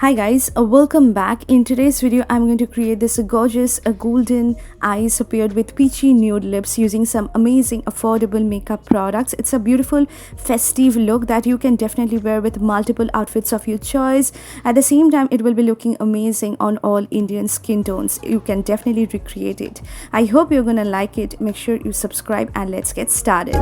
Hi guys, welcome back. In today's video, I'm going to create this gorgeous golden eyes paired with peachy nude lips using some amazing affordable makeup products. It's a beautiful festive look that you can definitely wear with multiple outfits of your choice. At the same time, it will be looking amazing on all Indian skin tones. You can definitely recreate it. I hope you're gonna like it. Make sure you subscribe and let's get started.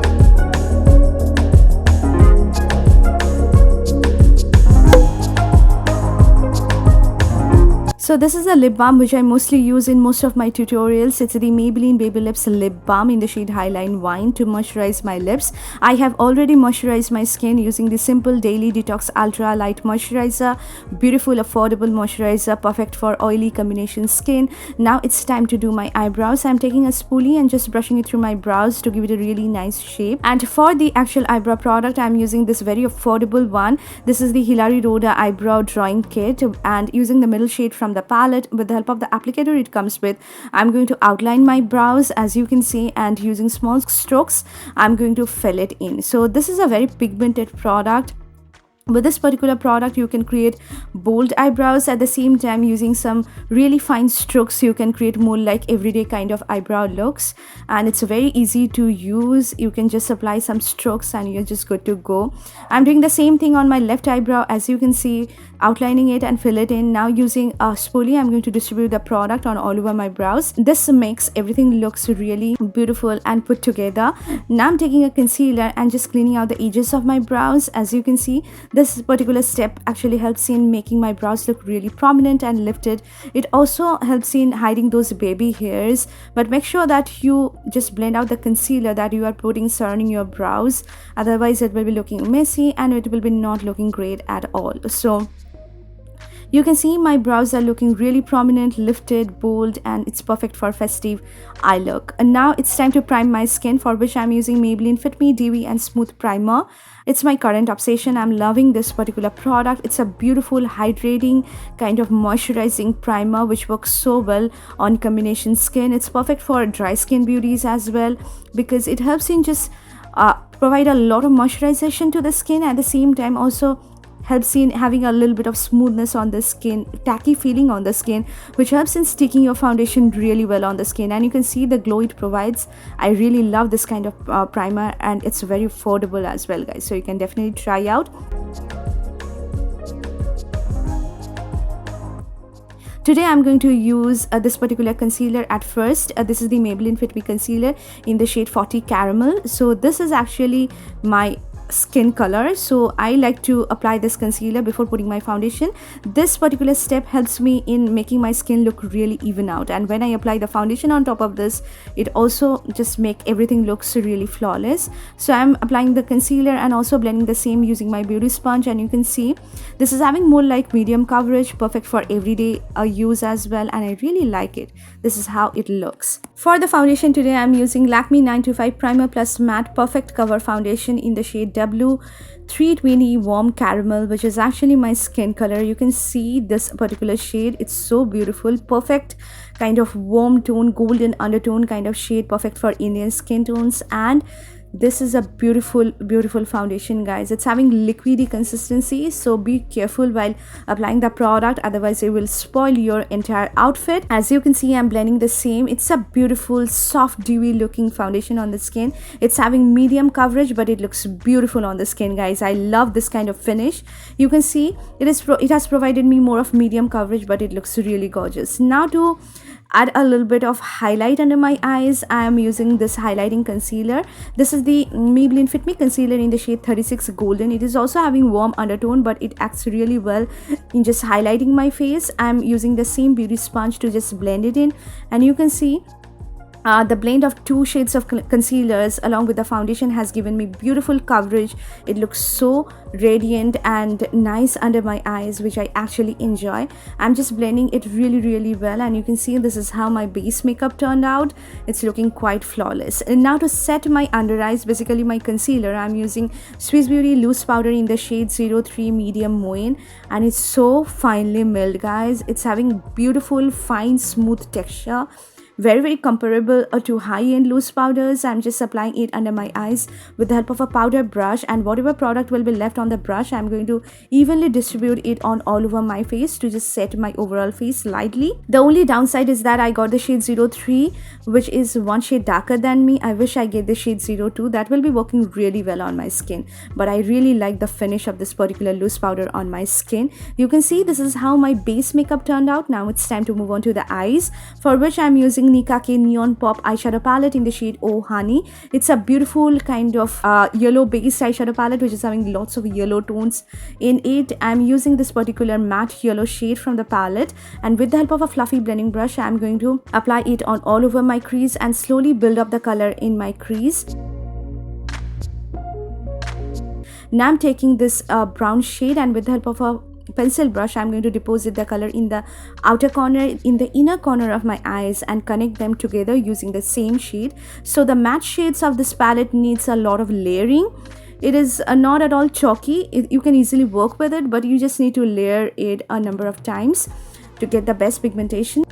So this is a lip balm which I mostly use in most of my tutorials. It's the Maybelline Baby Lips Lip Balm in the shade Highline Wine to moisturize my lips. I have already moisturized my skin using the Simple Daily Detox Ultra Light Moisturizer. Beautiful, affordable moisturizer, perfect for oily combination skin. Now it's time to do my eyebrows. I'm taking a spoolie and just brushing it through my brows to give it a really nice shape. And for the actual eyebrow product, I'm using this very affordable one. This is the Hilary Rhoda Eyebrow Drawing Kit, and using the middle shade from the palette with the help of the applicator it comes with, I'm going to outline my brows as you can see, and using small strokes I'm going to fill it in. So this is a very pigmented product. With this particular product, you can create bold eyebrows. At the same time, using some really fine strokes, you can create more like everyday kind of eyebrow looks, and it's very easy to use. You can just apply some strokes and you're just good to go. I'm doing the same thing on my left eyebrow, as you can see, outlining it and fill it in. Now using a spoolie, I'm going to distribute the product on all over my brows. This makes everything looks really beautiful and put together. Now I'm taking a concealer and just cleaning out the edges of my brows. As you can see, this particular step actually helps in making my brows look really prominent and lifted. It also helps in hiding those baby hairs, but make sure that you just blend out the concealer that you are putting surrounding your brows. Otherwise it will be looking messy and it will be not looking great at all. So you can see my brows are looking really prominent, lifted, bold, and it's perfect for festive eye look. And now it's time to prime my skin, for which I'm using Maybelline Fit Me Dewy and Smooth Primer. It's my current obsession. I'm loving this particular product. It's a beautiful, hydrating, kind of moisturizing primer which works so well on combination skin. It's perfect for dry skin beauties as well, because it helps in just provide a lot of moisturization to the skin. At the same time, also helps in having a little bit of smoothness on the skin, tacky feeling on the skin, which helps in sticking your foundation really well on the skin. And you can see the glow it provides. I really love this kind of primer, and it's very affordable as well, guys, so you can definitely try out. Today I'm going to use this particular concealer at first. This is the Maybelline Fit Me concealer in the shade 40 Caramel. So this is actually my skin color, so I like to apply this concealer before putting my foundation. This particular step helps me in making my skin look really even out, and when I apply the foundation on top of this, it also just make everything looks really flawless. So I'm applying the concealer and also blending the same using my beauty sponge, and you can see this is having more like medium coverage, perfect for everyday use as well, and I really like it. This is how it looks. For the foundation today, I'm using Lakme 925 Primer Plus Matte Perfect Cover Foundation in the shade W320 Warm Caramel, which is actually my skin color. You can see this particular shade. It's so beautiful, perfect kind of warm tone, golden undertone kind of shade, perfect for Indian skin tones. And this is a beautiful foundation, guys. It's having liquidy consistency, so be careful while applying the product, otherwise it will spoil your entire outfit. As you can see, I'm blending the same. It's a beautiful, soft, dewy looking foundation on the skin. It's having medium coverage, but it looks beautiful on the skin, guys. I love this kind of finish. You can see it has provided me more of medium coverage, but it looks really gorgeous. Now to add a little bit of highlight under my eyes, I am using this highlighting concealer. This is the Maybelline Fit Me concealer in the shade 36 Golden. It is also having warm undertone, but it acts really well in just highlighting my face. I'm using the same beauty sponge to just blend it in, and you can see the blend of two shades of concealers along with the foundation has given me beautiful coverage. It looks so radiant and nice under my eyes, which I actually enjoy. I'm just blending it really well, and you can see this is how my base makeup turned out. It's looking quite flawless. And now to set my under eyes, basically my concealer, I'm using Swiss Beauty loose powder in the shade 03 Medium Moine, and it's so finely milled, guys. It's having beautiful fine smooth texture, very comparable to high-end loose powders. I'm just applying it under my eyes with the help of a powder brush, and whatever product will be left on the brush, I'm going to evenly distribute it on all over my face to just set my overall face lightly. The only downside is that I got the shade 03, which is one shade darker than me. I wish I get the shade 02. That will be working really well on my skin, but I really like the finish of this particular loose powder on my skin. You can see this is how my base makeup turned out. Now it's time to move on to the eyes, for which I'm using Nicka K Neon Pop eyeshadow palette in the shade Oh Honey. It's a beautiful kind of yellow based eyeshadow palette which is having lots of yellow tones in it. I'm using this particular matte yellow shade from the palette, and with the help of a fluffy blending brush, I'm going to apply it on all over my crease and slowly build up the color in my crease. Now I'm taking this brown shade, and with the help of a pencil brush, I'm going to deposit the color in the outer corner, in the inner corner of my eyes, and connect them together using the same shade. So the matte shades of this palette needs a lot of layering. It is not at all chalky. You can easily work with it, but you just need to layer it a number of times to get the best pigmentation.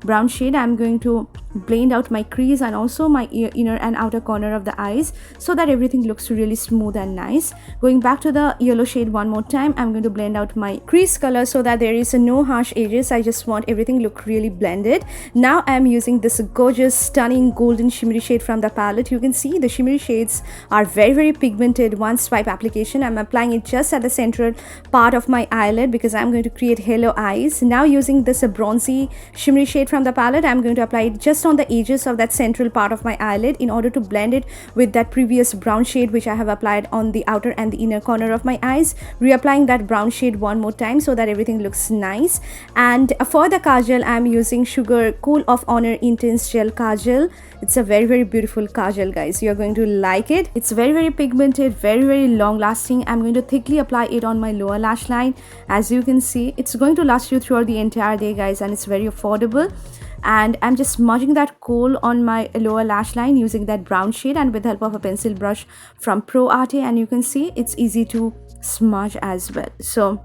Brown shade, I'm going to blend out my crease and also my inner and outer corner of the eyes so that everything looks really smooth and nice. Going back to the yellow shade one more time, I'm going to blend out my crease color so that there is no harsh edges. I just want everything look really blended. Now I'm using this gorgeous stunning golden shimmery shade from the palette. You can see the shimmery shades are very pigmented. One swipe application. I'm applying it just at the central part of my eyelid because I'm going to create halo eyes. Now using this bronzy shimmery shade from the palette, I'm going to apply it just on the edges of that central part of my eyelid in order to blend it with that previous brown shade which I have applied on the outer and the inner corner of my eyes. Reapplying that brown shade one more time so that everything looks nice. And for the kajal, I'm using Sugar Cool of Honor Intense Gel Kajal. It's a very beautiful kajal, guys. You're going to like it. It's very pigmented, very long lasting. I'm going to thickly apply it on my lower lash line. As you can see, it's going to last you throughout the entire day, guys, and it's very affordable. And I'm just smudging that kohl on my lower lash line using that brown shade and with the help of a pencil brush from Pro Arte, and you can see it's easy to smudge as well. So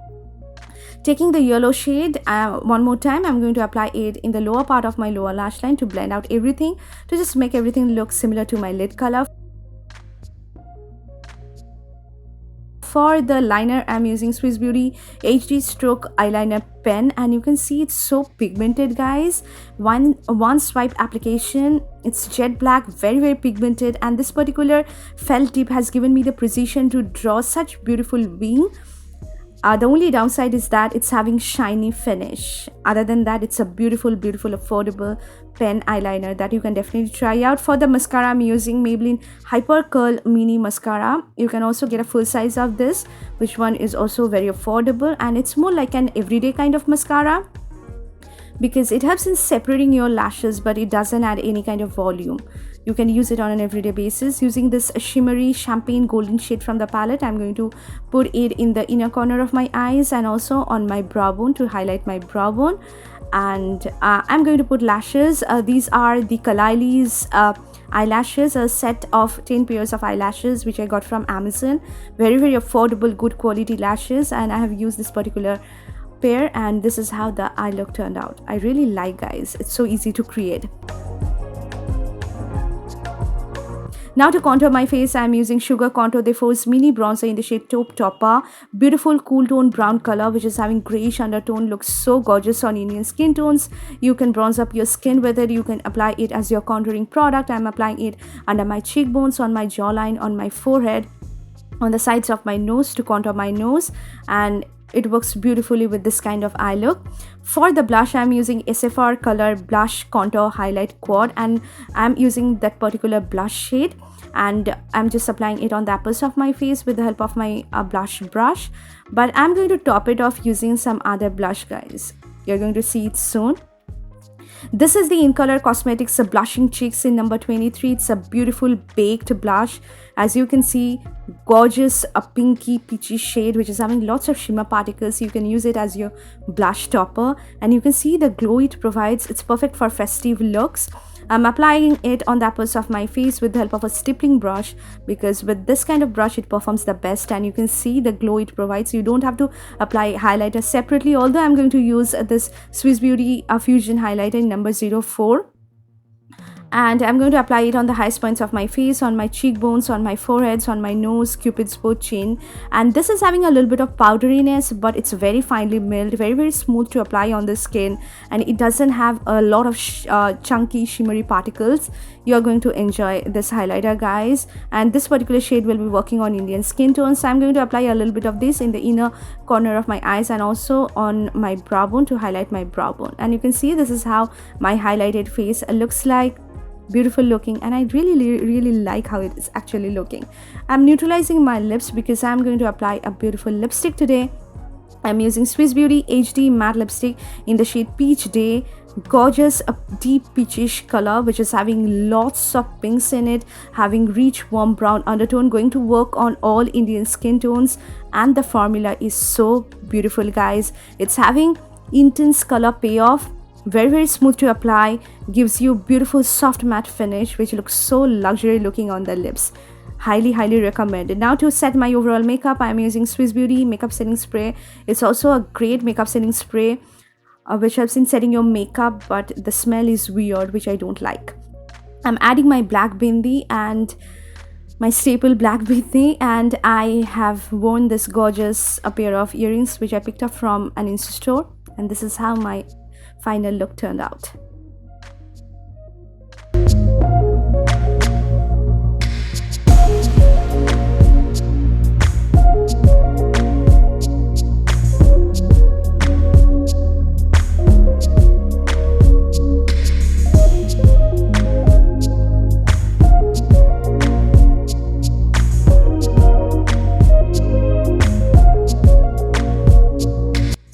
taking the yellow shade one more time, I'm going to apply it in the lower part of my lower lash line to blend out everything, to just make everything look similar to my lid color. For the liner, I'm using Swiss Beauty HD Stroke Eyeliner Pen, and you can see it's so pigmented, guys. One swipe application. It's jet black, very pigmented, and this particular felt tip has given me the precision to draw such beautiful wing. The only downside is that it's having shiny finish. Other than that, it's a beautiful affordable pen eyeliner that you can definitely try out. For the mascara, I'm using Maybelline Hyper Curl Mini Mascara. You can also get a full size of this, which one is also very affordable, and it's more like an everyday kind of mascara because it helps in separating your lashes, but it doesn't add any kind of volume. You can use it on an everyday basis. Using this shimmery champagne golden shade from the palette, I'm going to put it in the inner corner of my eyes and also on my brow bone to highlight my brow bone. And I'm going to put lashes. These are the Kalailis eyelashes, a set of 10 pairs of eyelashes which I got from Amazon. Very affordable, good quality lashes, and I have used this particular pair, and this is how the eye look turned out. I really like, guys. It's so easy to create. Now to contour my face, I'm using Sugar Contour de Force Mini Bronzer in the shade Taupe Topper. Beautiful cool tone brown color which is having grayish undertone. Looks so gorgeous on Indian skin tones. You can bronze up your skin with it. You can apply it as your contouring product. I'm applying it under my cheekbones, on my jawline, on my forehead, on the sides of my nose to contour my nose, and it works beautifully with this kind of eye look. For the blush, I'm using SFR Color Blush Contour Highlight Quad, and I'm using that particular blush shade, and I'm just applying it on the apples of my face with the help of my blush brush. But I'm going to top it off using some other blush, guys. You're going to see it soon. This is the In Color Cosmetics Blushing Cheeks in number 23. It's a beautiful baked blush. As you can see, gorgeous pinky peachy shade which is having lots of shimmer particles. You can use it as your blush topper, and you can see the glow it provides. It's perfect for festive looks. I'm applying it on the uppers of my face with the help of a stippling brush, because with this kind of brush it performs the best, and you can see the glow it provides. You don't have to apply highlighter separately, although I'm going to use this Swiss Beauty Fusion highlighter in number 04. And I'm going to apply it on the highest points of my face, on my cheekbones, on my foreheads, on my nose, cupid's bow, chin. And this is having a little bit of powderiness, but it's very finely milled, very smooth to apply on the skin, and it doesn't have a lot of chunky shimmery particles. You're going to enjoy this highlighter, guys, and this particular shade will be working on Indian skin tone. So I'm going to apply a little bit of this in the inner corner of my eyes and also on my brow bone to highlight my brow bone. And you can see this is how my highlighted face looks like. Beautiful looking, and I really like how it is actually looking. I'm neutralizing my lips because I'm going to apply a beautiful lipstick today. I'm using Swiss Beauty HD matte lipstick in the shade Peach Day. Gorgeous, a deep peachish color which is having lots of pinks in it, having rich warm brown undertone, going to work on all Indian skin tones, and the formula is so beautiful, guys. It's having intense color payoff, very smooth to apply, gives you beautiful soft matte finish which looks so luxury looking on the lips. Highly recommended. Now to set my overall makeup, I'm using Swiss Beauty makeup setting spray. It's also a great makeup setting spray which helps in setting your makeup, but the smell is weird, which I don't like. I'm adding my black bindi and my staple black bindi, and I have worn this gorgeous pair of earrings which I picked up from an Insta store, and this is how my final look turned out.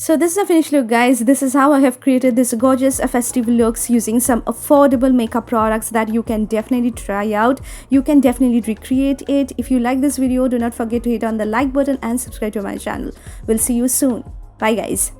So this is a finished look, guys. This is how I have created this gorgeous festive looks using some affordable makeup products that you can definitely try out. You can definitely recreate it. If you like this video, do not forget to hit on the like button and subscribe to my channel. We'll see you soon. Bye, guys.